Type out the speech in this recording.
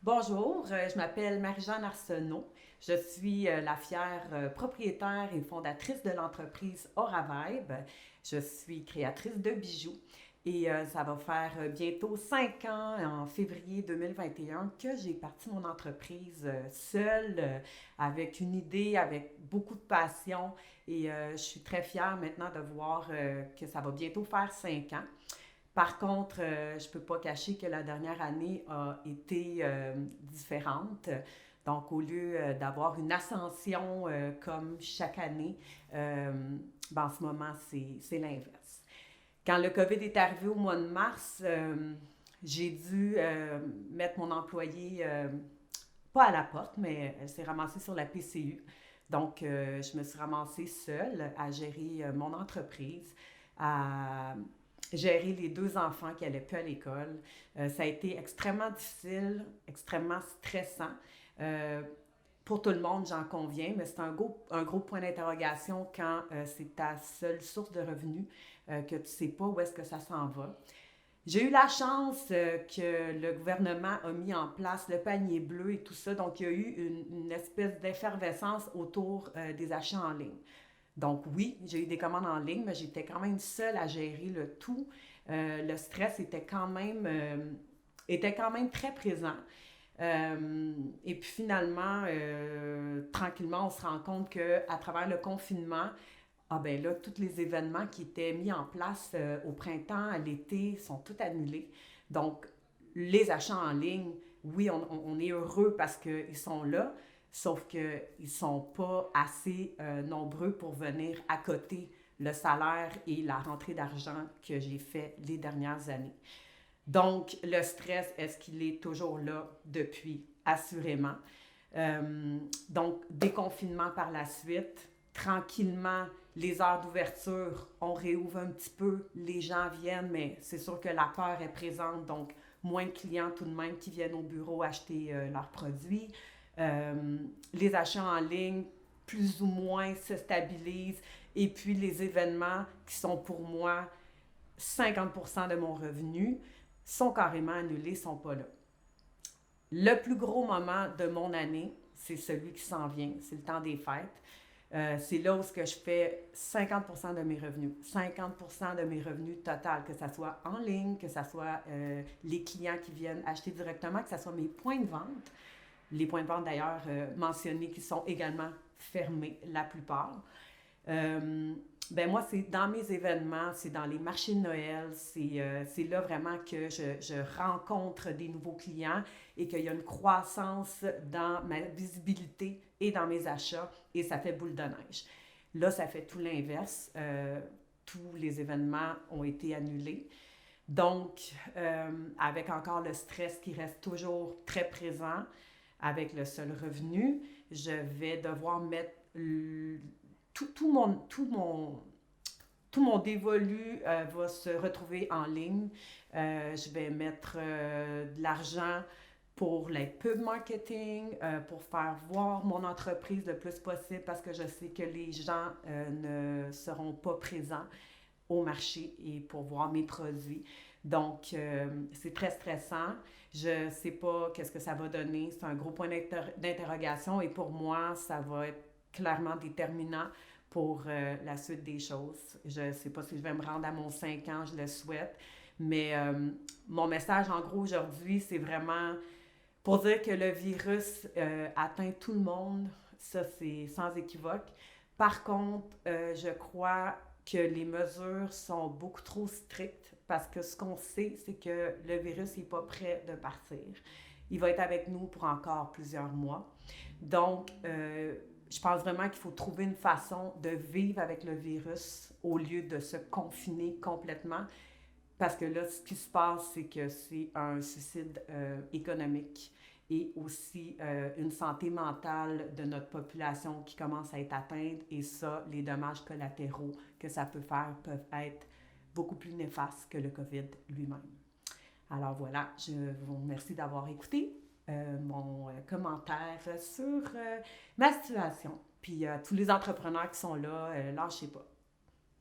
Bonjour, je m'appelle Marie-Jeanne Arsenault. Je suis la fière propriétaire et fondatrice de l'entreprise Aura Vibe. Je suis créatrice de bijoux et ça va faire bientôt 5 ans, en février 2021, que j'ai parti mon entreprise seule, avec une idée, avec beaucoup de passion et je suis très fière maintenant de voir que ça va bientôt faire 5 ans. Par contre, je ne peux pas cacher que la dernière année a été différente. Donc, au lieu d'avoir une ascension comme chaque année, euh, en ce moment, c'est l'inverse. Quand le COVID est arrivé au mois de mars, j'ai dû mettre mon employé, pas à la porte, mais elle s'est ramassée sur la PCU. Donc, je me suis ramassée seule à gérer mon entreprise, à gérer les deux enfants qui n'allaient plus à l'école. Ça a été extrêmement difficile, extrêmement stressant. Euh, pour tout le monde, j'en conviens, mais c'est un gros point d'interrogation quand c'est ta seule source de revenus, que tu ne sais pas où est-ce que ça s'en va. J'ai eu la chance que le gouvernement a mis en place le panier bleu et tout ça, donc il y a eu une espèce d'effervescence autour des achats en ligne. Donc oui, j'ai eu des commandes en ligne, mais j'étais quand même seule à gérer le tout. Le stress était quand même très présent. Et puis finalement, tranquillement, on se rend compte qu'à travers le confinement, ah ben là, tous les événements qui étaient mis en place au printemps, à l'été, sont tous annulés. Donc, les achats en ligne, oui, on est heureux parce qu'ils sont là, sauf qu'ils ne sont pas assez nombreux pour venir à côté le salaire et la rentrée d'argent que j'ai fait les dernières années. Donc, le stress, est-ce qu'il est toujours là depuis? Assurément. Donc, déconfinement par la suite. Tranquillement, les heures d'ouverture, on réouvre un petit peu, les gens viennent, mais c'est sûr que la peur est présente, donc moins de clients tout de même qui viennent au bureau acheter leurs produits. Les achats en ligne, plus ou moins, se stabilisent. Et puis les événements qui sont pour moi 50% de mon revenu sont carrément annulés, sont pas là. Le plus gros moment de mon année, c'est celui qui s'en vient, c'est le temps des fêtes. C'est là où ce que je fais 50% de mes revenus. 50% de mes revenus total, que ce soit en ligne, que ce soit les clients qui viennent acheter directement, que ce soit mes points de vente. Les points de vente d'ailleurs mentionnés qui sont également fermés la plupart. Euh, ben moi, c'est dans mes événements, c'est dans les marchés de Noël, c'est là vraiment que je rencontre des nouveaux clients et qu'il y a une croissance dans ma visibilité et dans mes achats et ça fait boule de neige. Là, ça fait tout l'inverse. Tous les événements ont été annulés. Donc, avec encore le stress qui reste toujours très présent, avec le seul revenu, je vais devoir mettre tout, tout, mon, tout, mon, tout mon dévolu va se retrouver en ligne. Je vais mettre de l'argent pour les pub marketing, pour faire voir mon entreprise le plus possible parce que je sais que les gens ne seront pas présents au marché et pour voir mes produits. Donc, c'est très stressant. Je ne sais pas qu'est-ce que ça va donner. C'est un gros point d'interrogation et pour moi, ça va être clairement déterminant pour la suite des choses. Je ne sais pas si je vais me rendre à mon 5 ans, je le souhaite, mais mon message en gros aujourd'hui, c'est vraiment pour dire que le virus atteint tout le monde, ça c'est sans équivoque. Par contre, je crois que les mesures sont beaucoup trop strictes parce que ce qu'on sait, c'est que le virus n'est pas prêt de partir. Il va être avec nous pour encore plusieurs mois. Donc, je pense vraiment qu'il faut trouver une façon de vivre avec le virus au lieu de se confiner complètement. Parce que là, ce qui se passe, c'est que c'est un suicide économique et aussi une santé mentale de notre population qui commence à être atteinte. Et ça, les dommages collatéraux que ça peut faire peuvent être beaucoup plus néfastes que le COVID lui-même. Alors voilà, je vous remercie d'avoir écouté mon commentaire sur ma situation. Puis tous les entrepreneurs qui sont là, lâchez pas.